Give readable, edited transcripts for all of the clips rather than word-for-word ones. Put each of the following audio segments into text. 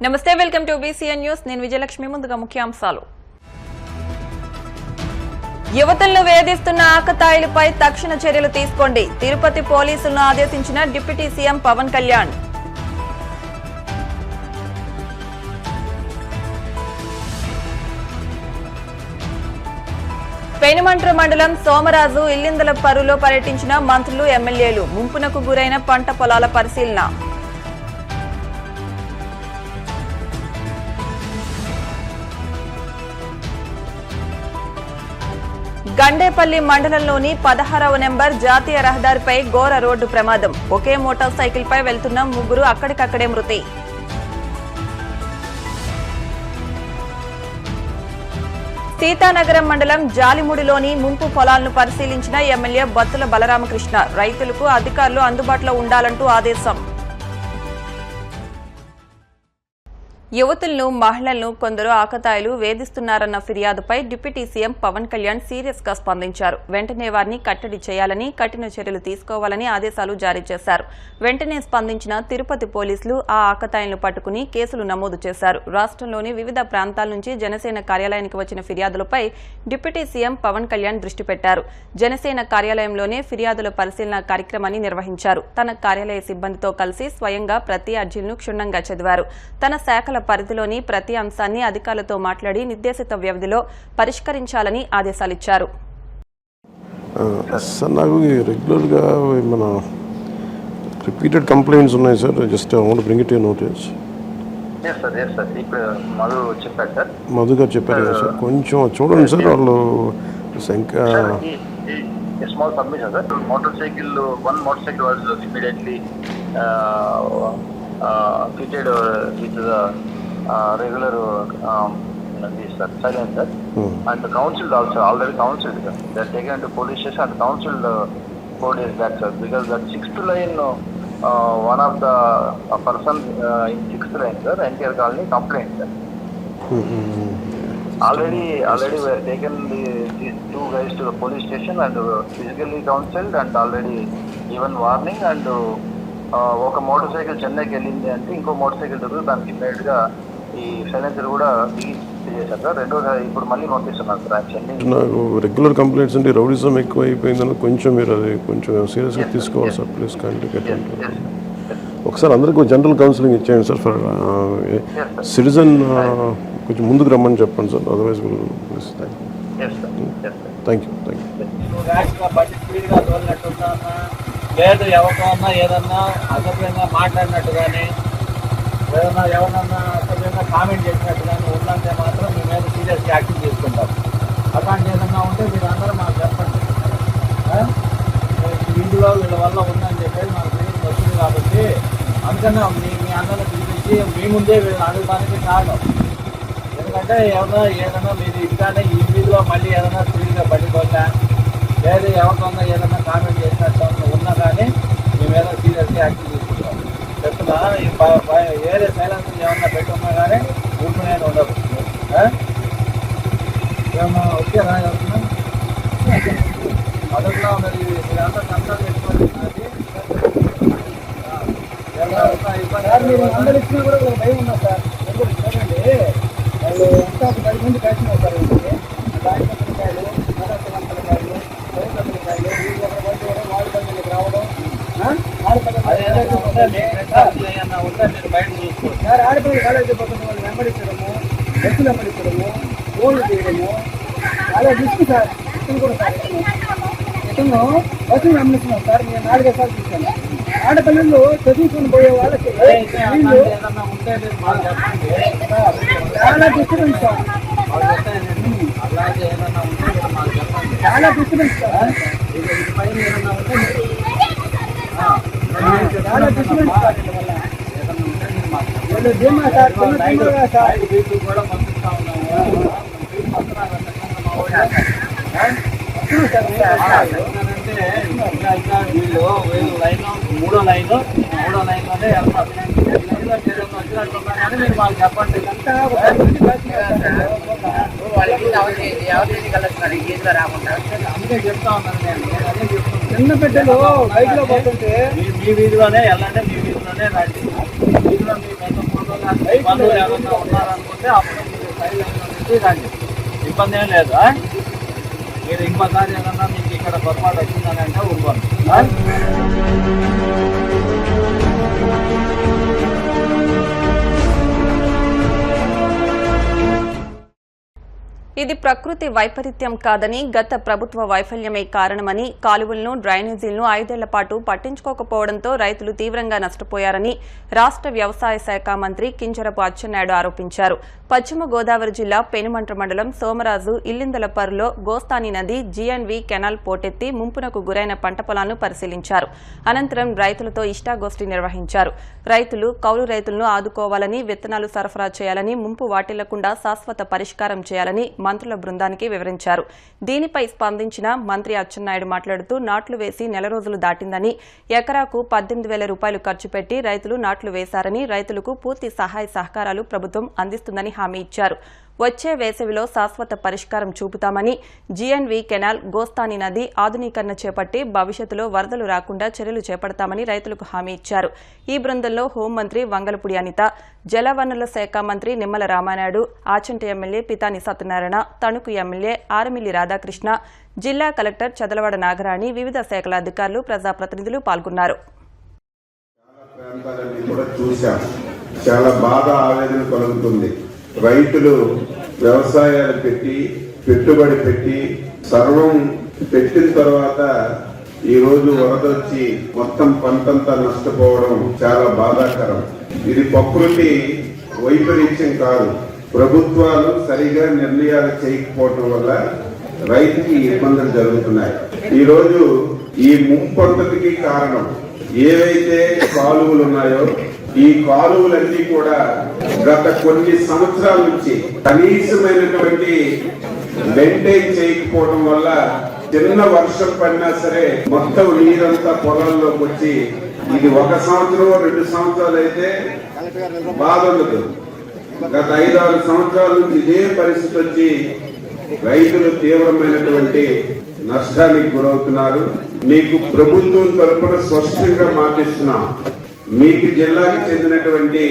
నమస్తే, welcome to BCN news. నేను విజయలక్ష్మి. ముందుగా ముఖ్యాంశాలు. యువతులను వేధిస్తున్న ఆకతాయిలపై తక్షణ చర్యలు తీసుకోండి. తిరుపతి పోలీసులను ఆదేశించిన డిప్యూటీ సీఎం పవన్ కళ్యాణ్. పెనుమంట్ర మండలం సోమరాజు ఇల్లిందలపరులో పర్యటించిన మంత్రులు, ఎమ్మెల్యేలు. ముంపునకు గురైన పంట పొలాల పరిశీలన. గండేపల్లి మండలంలోని 16వ నెంబర్ జాతీయ రహదారిపై ఘోర రోడ్డు ప్రమాదం. ఒకే మోటార్ సైకిల్ పై వెళ్తున్న ముగ్గురు అక్కడికక్కడే మృతి. సీతానగరం మండలం జాలిముడిలోని ముంపు పొలాలను పరిశీలించిన ఎమ్మెల్యే బత్తుల బలరామకృష్ణ. రైతులకు అధికారులు అందుబాటులో ఉండాలంటూ ఆదేశం. యువతులను, మహిళలను కొందరు ఆకతాయిలు వేధిస్తున్నారన్న ఫిర్యాదుపై deputy CM Pawan Kalyan serious గా స్పందించారు. వెంటనే వారిని కట్టడి చేయాలని, కఠిన చర్యలు తీసుకోవాలని ఆదేశాలు జారీ చేశారు. వెంటనే స్పందించిన తిరుపతి పోలీసులు ఆ ఆకతాయిలను పట్టుకుని కేసులు నమోదు చేశారు. రాష్ట్రంలోని వివిధ ప్రాంతాల నుంచి జనసేన కార్యాలయానికి వచ్చిన ఫిర్యాదులపై డిప్యూటీ సీఎం పవన్ కళ్యాణ్ దృష్టి పెట్టారు. జనసేన కార్యాలయంలోనే ఫిర్యాదుల పరిశీలన కార్యక్రమాన్ని నిర్వహించారు. తన కార్యాలయ సిబ్బందితో కలిసి స్వయంగా ప్రతి అర్జీలను క్షుణ్ణంగా చదివారు. తన శాఖల పరిధిలోని ప్రతి అంశాన్ని అధికారులతో మాట్లాడి నిర్దేశిత వ్యవధిలో పరిష్కరించాలని ఆదేశాలిచ్చారు. నాకు రెగ్యులర్గా మన రిపీటెడ్ కంప్లైంట్స్ ఉన్నాయి sir. Just I want bring it your notice. Madhu గారు చెప్పారు కదా సార్, కొంచెం చూడండి సార్. వాళ్ళు small submission, sir. One motorcycle was immediately fitted with the regular silencer, and the council also already counseled. They are taken to police station and counseled 4 days back, sir, because that 6th line, one of the person in 6th line, sir, NTR colony complained, sir. Already we have taken these 2 guys to the police station and physically counseled and already given warning. And ఒక motor cycle చెన్నైకి వెళ్ళింది అంటే ఇంకో motor cycle దొరికి దానికి immediate గా ఈ silencer కూడా చేశారు సార్. రెండోసారి ఇప్పుడు మళ్ళీ పంపిస్తున్నారు సార్. యాక్చువల్లీ నాకు రెగ్యులర్ కంప్లైంట్స్ అంటే రౌడిజం ఎక్కువ అయిపోయిందని కొంచెం మీరు అది కొంచెం సీరియస్గా తీసుకోవాలి సార్. Please contact. ఒకసారి అందరికీ జనరల్ కౌన్సిలింగ్ ఇచ్చేయండి సార్. ఫర్ సిటిజన్ కొంచెం ముందుకు రమ్మని చెప్పండి సార్. Otherwise thank you. లేదు ఎవరికన్నా ఏదన్నా అసభ్యంగా మాట్లాడినట్టు కానీ ఏదన్నా ఎవరన్నా అసభ్యంగా కామెంట్ చేసినట్టు కానీ ఉందంటే మాత్రం మీ మీద సీరియస్గా యాక్షన్ తీసుకుంటాం. అలాంటి ఏదన్నా ఉంటే మీరు అందరూ మాకు చెప్పండి. వీటిలో వీళ్ళ వల్ల ఉందని చెప్పేసి మాకు తెలియదు వస్తుంది కాబట్టి అందుకనే మీ అందరిని పిలిపించి మీ ముందే వీళ్ళని అడగడానికి కారణం. ఎందుకంటే ఏదైనా మీరు ఇంకానే ఈ వీధిలో మళ్ళీ ఏదైనా స్పీడ్గా పడిపోతా లేదు ఎవరికన్నా ఏదైనా కామెంట్ చేసినట్టు ఉన్నా కానీ మీ మీద సీరియస్గా యాక్షన్ తీసుకుంటాం. చెప్తున్నా వేరే సైలెన్స్ ఏమన్నా పెట్టున్నా కానీ ఊరుకునే ఉండదు. ఏమన్నా వచ్చారా ఎవరన్నా మొదట్లో మరి మీరంతా కన్సల్ట్ పెట్టుకోండి. మీరు అందరు ఇచ్చినా కూడా భయం ఉన్నా సార్. చూడండి వాళ్ళు ఇంకా 10 మంది కలిసి వస్తారు. దానికాయలు మదర్శవంతకాయలు ఆడపిల్లలు కాలేజీ పక్కన వాళ్ళు వెంబడించడము, బస్సులు వెంబడించడము, ఫోన్లు చేయడము చాలా రిస్క్ సార్. ఇతను కూడా సార్ ఇతను బస్సులు వెంబడిస్తున్నాం సార్. నేను 4-5 సార్లు చూశాను. ఆడపిల్లలు చదువుకుని పోయే వాళ్ళకి చాలా డిస్టర్బెన్స్ సార్. చాలా డిస్టర్బెన్స్ సార్. చాలా డిస్టర్బెన్స్ సార్. ధీమా సార్, చిన్న సార్ కూడా పంపిస్తా ఉన్నాము. అంటే వీళ్ళు లైన్ మూడో లైన్లోనే వెళ్తారు. వచ్చినట్టున్నా కానీ మీరు మాకు చెప్పండి. అందుకే చెప్తా ఉన్నాను నేను అదే చెప్తాను. చిన్న బిడ్డలు బైక్ లో పోతుంటే మీ వీధిలోనే వెళ్ళండి, మీ వీధిలోనే రండి. వీధిలో మీ పెద్ద ఫోటోలు ఇబ్బందులు ఏమన్నా ఉన్నారనుకుంటే అప్పుడు మీరు సైలెంట్ రండి, ఇబ్బంది ఏం లేదు. మీరు ఇంకోసారి ఏదన్నా మీకు ఇక్కడ పొరపాటు వచ్చిందని అంటే ఊరుకోండి. ఇది ప్రకృతి వైపరీత్యం కాదని, గత ప్రభుత్వ వైఫల్యమే కారణమని, కాలువలను డ్రైనేజీలను 5 ఏళ్ల పాటు పట్టించుకోకపోవడంతో రైతులు తీవ్రంగా నష్టపోయారని రాష్ట్ర వ్యవసాయ శాఖ మంత్రి కింజరపు అచ్చెన్నాయుడు ఆరోపించారు. పశ్చిమ గోదావరి జిల్లా పెనుమంట్ర మండలం సోమరాజు ఇల్లిందలపర్రులో గోస్తాని నది జీఎన్వి కెనాల్ పోటెత్తి ముంపునకు గురైన పంట పొలాలను పరిశీలించారు. అనంతరం రైతులతో ఇష్టాగోష్ఠి నిర్వహించారు. రైతులు, కౌలు రైతులను ఆదుకోవాలని, విత్తనాలు సరఫరా చేయాలని, ముంపు వాటిల్లకుండా శాశ్వత పరిష్కారం చేయాలని మంత్రుల బృందానికి వివరించారు. దీనిపై స్పందించిన మంత్రి అచ్చెన్నాయుడు మాట్లాడుతూ నాట్లు వేసి నెల రోజులు దాటిందని, ఎకరాకు 18,000 రూపాయలు ఖర్చు పెట్టి రైతులు నాట్లు వేశారని, రైతులకు పూర్తి సహాయ సహకారాలు ప్రభుత్వం అందిస్తుందని హామీ ఇచ్చారు. వచ్చే వేసవిలో శాశ్వత పరిష్కారం చూపుతామని, జీఎన్వి కెనాల్, గోస్తాని నది ఆధునీకరణ చేపట్టి భవిష్యత్తులో వరదలు రాకుండా చర్యలు చేపడతామని రైతులకు హామీ ఇచ్చారు. ఈ బృందంలో హోంమంత్రి వంగలపూడి అనిత, జలవనరుల శాఖ మంత్రి నిమ్మల రామానాయుడు, ఆచంట ఎమ్మెల్యే పితాని సత్యనారాయణ, తణుకు ఎమ్మెల్యే ఆరమిల్లి రాధాకృష్ణ, జిల్లా కలెక్టర్ చదలవాడ నాగరాణి, వివిధ శాఖల అధికారులు, ప్రజాప్రతినిధులు పాల్గొన్నారు. చాలా బాధ, ఆవేదన కలుగుతుంది. రైతులు వ్యవసాయాలు పెట్టి, పెట్టుబడి పెట్టి, సర్వం పెట్టిన తర్వాత ఈ రోజు వరదొచ్చి మొత్తం పంటంతా నష్టపోవడం చాలా బాధాకరం. ఇది ప్రకృతి వైపరీత్యం కాదు, ప్రభుత్వాలు సరిగా నిర్ణయాలు చేయకపోవడం వల్ల రైతుకి ఇబ్బందులు జరుగుతున్నాయి. ఈ రోజు ఈ ముంపొంతకి కారణం ఏవైతే కాలువలు ఉన్నాయో, ఈ కాలువలన్నీ కూడా గత కొన్ని సంవత్సరాల నుంచి కనీసమైనటువంటి మెయింటైన్ చేయకపోవడం వల్ల చిన్న వర్షం పడినా సరే మొత్తం నీరంతా పొలాల్లోకి వచ్చి, ఇది 1 సంవత్సరం 2 సంవత్సరాలు అయితే బాధ ఉండదు. గత 5-6 సంవత్సరాల నుంచి ఇదే పరిస్థితి వచ్చి రైతులు తీవ్రమైనటువంటి నష్టానికి గురవుతున్నారు. మీకు ప్రభుత్వం తరఫున స్పష్టంగా మాటిస్తున్నాం, మీకు జిల్లాకి చెందినటువంటి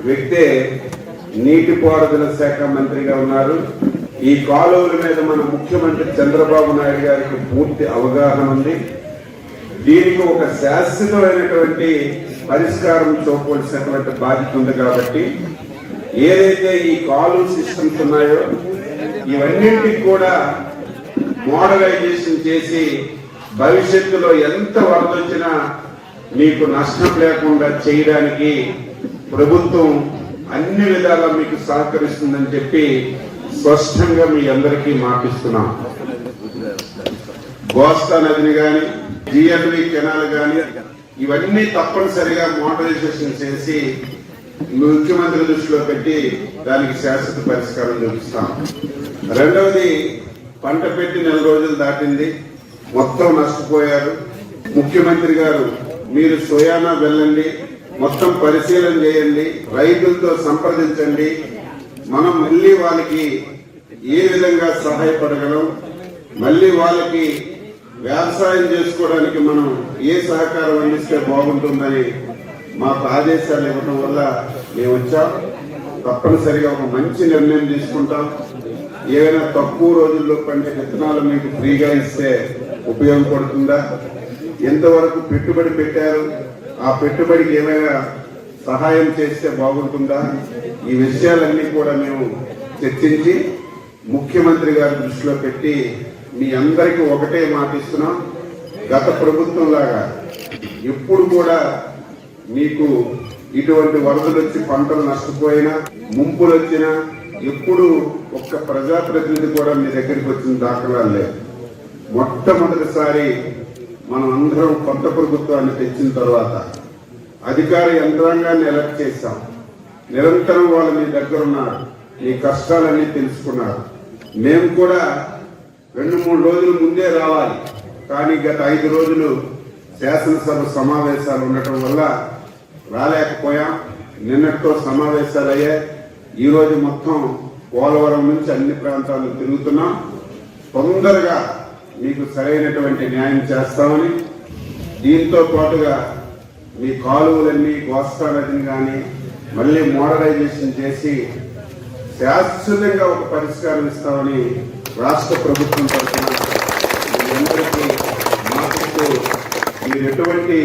వ్యక్తే నీటిపారుదల శాఖ మంత్రిగా ఉన్నారు. ఈ కాలువల మీద మన ముఖ్యమంత్రి చంద్రబాబు నాయుడు గారికి పూర్తి అవగాహన ఉంది. దీనికి ఒక శాశ్వతమైనటువంటి పరిష్కారం చూపవలసినటువంటి బాధ్యత ఉంది. కాబట్టి ఏదైతే ఈ కాలువ సిస్టమ్స్ ఉన్నాయో ఇవన్నింటికి కూడా మోడలైజేషన్ చేసి భవిష్యత్తులో ఎంత వరదొచ్చినా మీకు నష్టం లేకుండా చేయడానికి ప్రభుత్వం అన్ని విధాలా మీకు సహకరిస్తుందని చెప్పి స్పష్టంగా మీ అందరికీ మాటిస్తున్నాం. గోస్తా నదిని గాని, జీఎన్వి కెనాల్ గాని ఇవన్నీ తప్పనిసరిగా మోడలైజేషన్ చేసి ముఖ్యమంత్రి దృష్టిలో పెట్టి దానికి శాశ్వత పరిష్కారం చూపిస్తాం. రెండవది, పంట పెట్టి 4 రోజులు దాటింది, మొత్తం నష్టపోయారు. ముఖ్యమంత్రి గారు మీరు సోయానా వెళ్ళండి, మొత్తం పరిశీలన చేయండి, రైతులతో సంప్రదించండి, మనం మళ్ళీ వాళ్ళకి ఏ విధంగా సహాయపడగలం, మళ్ళీ వాళ్ళకి వ్యవసాయం చేసుకోవడానికి మనం ఏ సహకారం అందిస్తే బాగుంటుందని మాకు ఆదేశాలు ఇవ్వడం వల్ల మేము వచ్చాం. తప్పనిసరిగా ఒక మంచి నిర్ణయం తీసుకుంటాం. ఏదైనా తక్కువ రోజుల్లో పండే విత్తనాలు మీకు ఫ్రీగా ఇస్తే ఉపయోగపడుతుందా, ఎంతవరకు పెట్టుబడి పెట్టారు, ఆ పెట్టుబడికి ఏమైనా సహాయం చేస్తే బాగుంటుందా, ఈ విషయాలన్నీ కూడా మేము చర్చించి ముఖ్యమంత్రి గారి దృష్టిలో పెట్టి మీ అందరికీ ఒకటే మాటిస్తున్నాం. గత ప్రభుత్వం లాగా ఎప్పుడు కూడా మీకు ఇటువంటి వరదలు వచ్చి పంటలు నష్టపోయినా, ముంపులు వచ్చినా ఎప్పుడు ఒక్క ప్రజాప్రతినిధి కూడా మీ దగ్గరికి వచ్చిన దాఖలాలు లేదు. మొట్టమొదటిసారి మనం అందరం కొత్త ప్రభుత్వాన్ని తెచ్చిన తర్వాత అధికార యంత్రాంగాన్ని ఎలక్ట్ చేశాం. నిరంతరం వాళ్ళు మీ దగ్గర ఉన్నారు, మీ కష్టాలన్నీ తెలుసుకున్నారు. మేము కూడా 2-3 రోజుల ముందే రావాలి, కానీ గత 5 రోజులు శాసనసభ సమావేశాలు ఉండటం వల్ల రాలేకపోయాం. నిన్నటితో సమావేశాలు అయ్యాయి. ఈ రోజు మొత్తం పోలవరం నుంచి అన్ని ప్రాంతాలు తిరుగుతున్నాం. తొందరగా మీకు సరైనటువంటి న్యాయం చేస్తామని, దీంతో పాటుగా మీ కాలువలన్నీ, గోస్తా నదిని కానీ, మళ్ళీ మోడరైజేషన్ చేసి శాశ్వతంగా ఒక పరిష్కారం ఇస్తామని రాష్ట్ర ప్రభుత్వం తరఫున మీ అందరికీ మాకు మీరు ఎటువంటి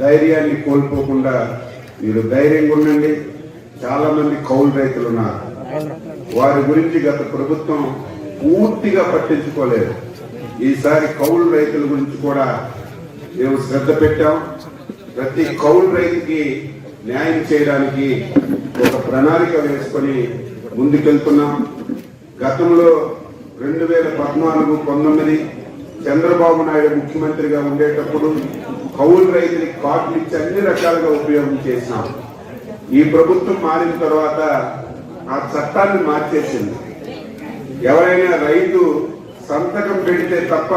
ధైర్యాన్ని కోల్పోకుండా మీరు ధైర్యంగా ఉండండి. చాలా మంది కౌలు రైతులు ఉన్నారు, వారి గురించి గత ప్రభుత్వం పూర్తిగా పట్టించుకోలేదు. ఈసారి కౌలు రైతుల గురించి కూడా మేము శ్రద్ధ పెట్టాం. ప్రతి కౌలు రైతుకి న్యాయం చేయడానికి ఒక ప్రణాళిక వేసుకొని ముందుకెళ్తున్నాం. గతంలో 2014-19 చంద్రబాబు నాయుడు ముఖ్యమంత్రిగా ఉండేటప్పుడు కౌలు రైతులకి కార్డులు ఇచ్చి అన్ని రకాలుగా ఉపయోగం చేసినాం. ఈ ప్రభుత్వం మారిన తర్వాత ఆ చట్టాన్ని మార్చేసింది. ఎవరైనా రైతు సంతకం పెడితే తప్ప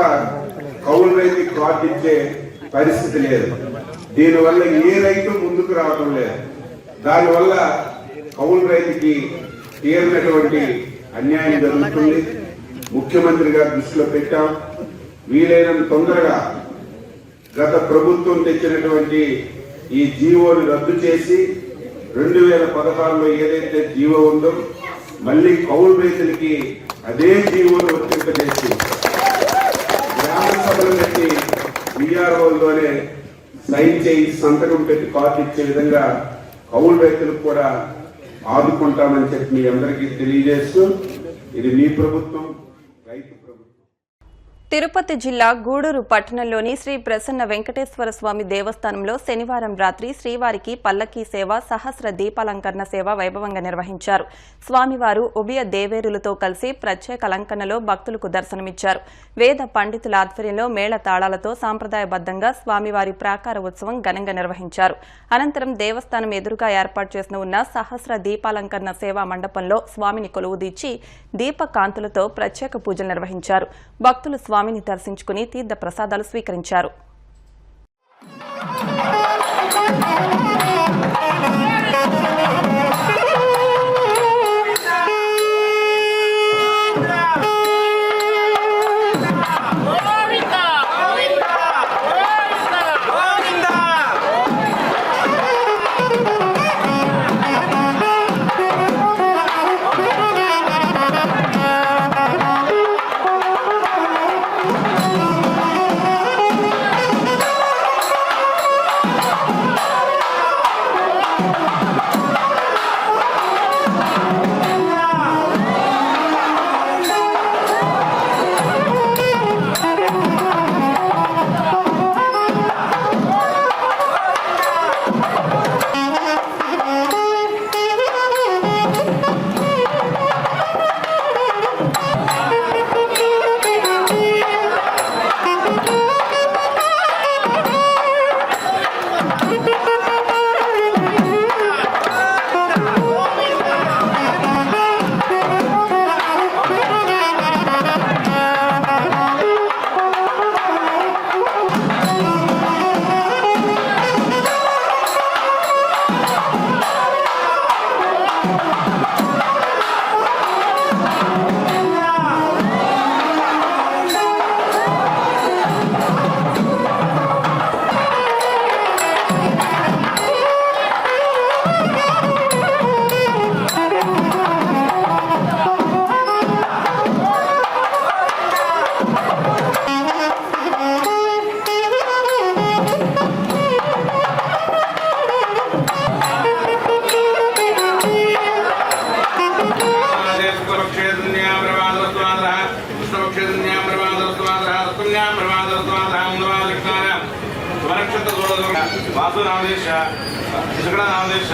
కౌలు రైతుకి కార్డు ఇచ్చే పరిస్థితి లేదు. దీనివల్ల ఏ రైతు ముందుకు రావడం లేదు. దానివల్ల కౌలు రైతుకి తీరినటువంటి అన్యాయం జరుగుతుంది. ముఖ్యమంత్రి గారు దృష్టిలో పెట్టాం. వీలైనంత తొందరగా గత ప్రభుత్వం తెచ్చినటువంటి ఈ జీవోని రద్దు చేసి 2016లో ఏదైతే జీవో ఉందో మళ్ళీ కౌలు రైతులకి అదే జీవోని వర్తింపజేసి గ్రామ సభలు పెట్టి విఆర్ఓల్లోనే సైన్ చేయి సంతకం పెట్టి కార్డు ఇచ్చే విధంగా కౌలు రైతులకు కూడా ఆదుకుంటామని చెప్పి మీ అందరికీ తెలియజేస్తూ, ఇది మీ ప్రభుత్వం, రైతు ప్రభుత్వం. తిరుపతి జిల్లా గూడూరు పట్టణంలోని శ్రీ ప్రసన్న వెంకటేశ్వర స్వామి దేవస్థానంలో శనివారం రాత్రి శ్రీవారికి పల్లకీ సేవ, సహస్ర దీపాలంకరణ సేవ వైభవంగా నిర్వహించారు. స్వామివారు ఉభయ దేవేరులతో కలిసి ప్రత్యేక అలంకరణలో భక్తులకు దర్శనమిచ్చారు. వేద పండితుల ఆధ్వర్యంలో మేళ తాళాలతో సాంప్రదాయబద్దంగా స్వామివారి ప్రాకార ఉత్సవం ఘనంగా నిర్వహించారు. అనంతరం దేవస్థానం ఎదురుగా ఏర్పాటు చేసిన ఉన్న సహస్ర దీపాలంకరణ సేవా మండపంలో స్వామిని కొలువుదీర్చి దీపకాంతులతో ప్రత్యేక పూజలు నిర్వహించారు. భక్తులు స్వామిని దర్శించుకుని తీర్థ ప్రసాదాలు స్వీకరించారు. वासु नामदेश चिसगड़ा नामदेश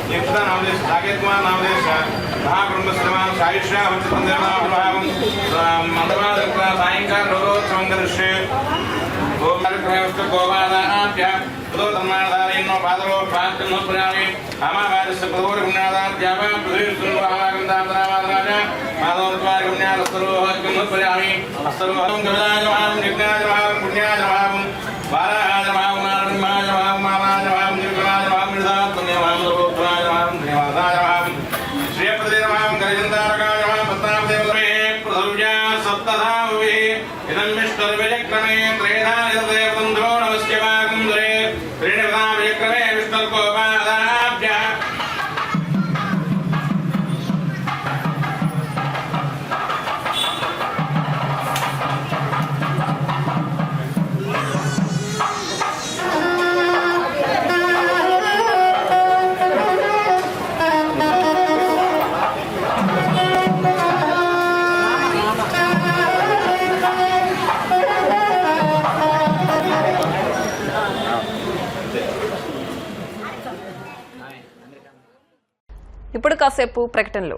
निपुता नामदेश साकेत कुमार नामदेश महाकुटुंब श्रीमान सायुष्या वंचितंदेवनाम मंत्रवादक्रा सायंकाल रोगोत्सवं दर्शे गोपालकृष्ण गोपादानाभ्य पुरो तन्मादारेनो पादरो पांचनो प्रयामि अमावास्य प्रदोर गुण्यादाभ्याम प्रदेशुन आगमदामनावादाज माधवत्वार गुण्यालस्तरोहक्यं प्रयामि अस्तरोहं गविदाजमां निज्ञाजमां पुण्याजमां बालाजमां नारमाजमां मालाजमां निर्गुणाजमां निर्धातुन्यमां सर्वोत्तराजमां धन्यवादाजमां श्रीप्रतिजमां गरिजन्तारकाजमां पत्नामदेवमे प्रधुर्या सप्तधामवे इदं विष्णुर्विजक्रमे त्रेधानिर्देवतन्धो नमस्यवाकुन्दरे त्रिणिवदाविक्रमे विष्णुर्गोपादाभ्यः ఇప్పుడు కాసేపు ప్రకటనలు.